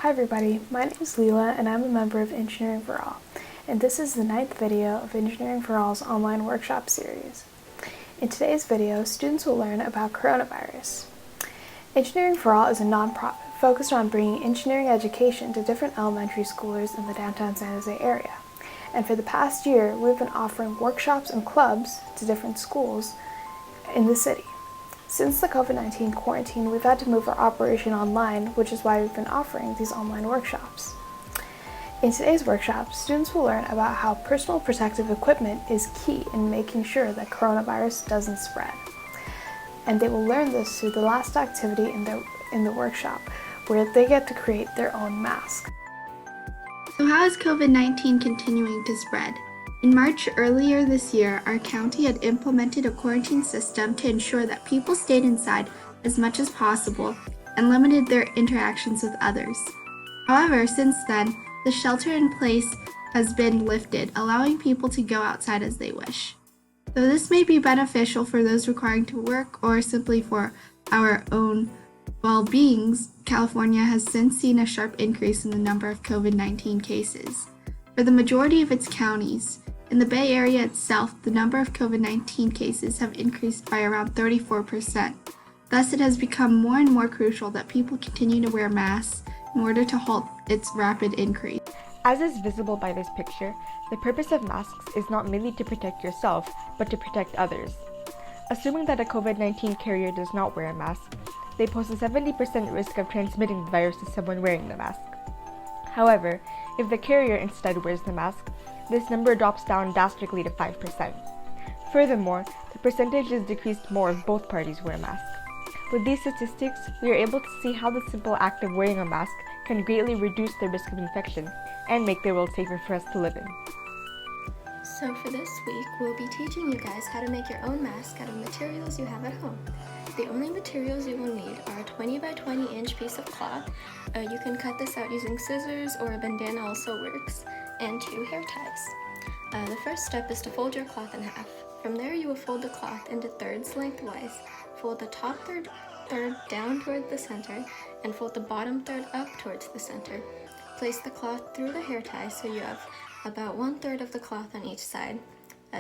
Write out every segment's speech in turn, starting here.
Hi everybody, my name is Leela and I'm a member of Engineering4All, and this is the 9th video of Engineering4All's online workshop series. In today's video, students will learn about coronavirus. Engineering4All is a nonprofit focused on bringing engineering education to different elementary schoolers in the downtown San Jose area. And for the past year, we've been offering workshops and clubs to different schools in the city. Since the COVID-19 quarantine, we've had to move our operation online, which is why we've been offering these online workshops. In today's workshop, students will learn about how personal protective equipment is key in making sure that coronavirus doesn't spread. And they will learn this through the last activity in the workshop, where they get to create their own mask. So how is COVID-19 continuing to spread? In March earlier this year, our county had implemented a quarantine system to ensure that people stayed inside as much as possible and limited their interactions with others. However, since then, the shelter in place has been lifted, allowing people to go outside as they wish. Though this may be beneficial for those requiring to work or simply for our own well-beings, California has since seen a sharp increase in the number of COVID-19 cases. For the majority of its counties, in the Bay Area itself, the number of COVID-19 cases have increased by around 34%. Thus, it has become more and more crucial that people continue to wear masks in order to halt its rapid increase. As is visible by this picture, the purpose of masks is not merely to protect yourself, but to protect others. Assuming that a COVID-19 carrier does not wear a mask, they pose a 70% risk of transmitting the virus to someone wearing the mask. However, if the carrier instead wears the mask, this number drops down drastically to 5%. Furthermore, the percentage is decreased more if both parties wear a mask. With these statistics, we are able to see how the simple act of wearing a mask can greatly reduce the risk of infection and make the world safer for us to live in. So for this week, we'll be teaching you guys how to make your own mask out of materials you have at home. The only materials you will need are a 20 by 20 inch piece of cloth. You can cut this out using scissors, or a bandana also works, and 2 hair ties. The first step is to fold your cloth in half. From there, you will fold the cloth into thirds lengthwise. Fold the top third down toward the center, and fold the bottom third up towards the center. Place the cloth through the hair tie so you have about 1/3 of the cloth on each side.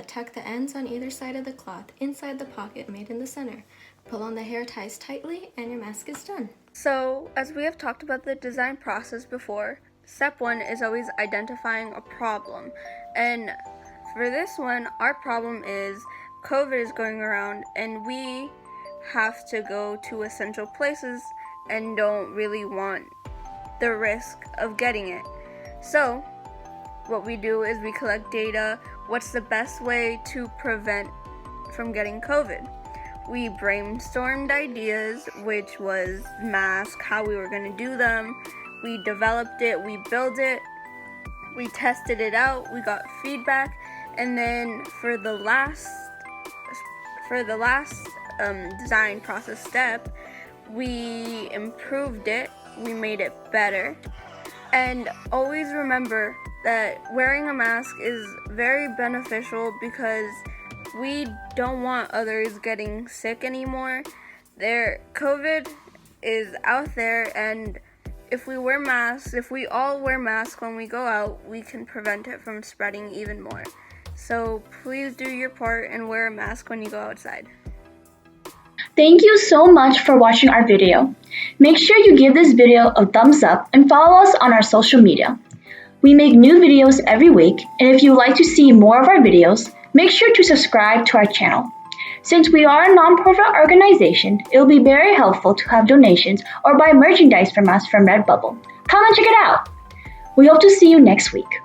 Tuck the ends on either side of the cloth inside the pocket made in the center. Pull on the hair ties tightly and your mask is done. So, as we have talked about the design process before, step 1 is always identifying a problem. And for this one, our problem is COVID is going around and we have to go to essential places and don't really want the risk of getting it. So, what we do is we collect data. What's the best way to prevent from getting COVID? We brainstormed ideas, which was masks, how we were going to do them. We developed it, we built it, we tested it out, we got feedback, and then for the last design process step, we improved it, we made it better. And always remember that wearing a mask is very beneficial because we don't want others getting sick anymore. COVID is out there, and if we wear masks, if we all wear masks when we go out, we can prevent it from spreading even more. So please do your part and wear a mask when you go outside. Thank you so much for watching our video. Make sure you give this video a thumbs up and follow us on our social media. We make new videos every week, and if you'd like to see more of our videos, make sure to subscribe to our channel. Since we are a non-profit organization, it will be very helpful to have donations or buy merchandise from us from Redbubble. Come and check it out! We hope to see you next week.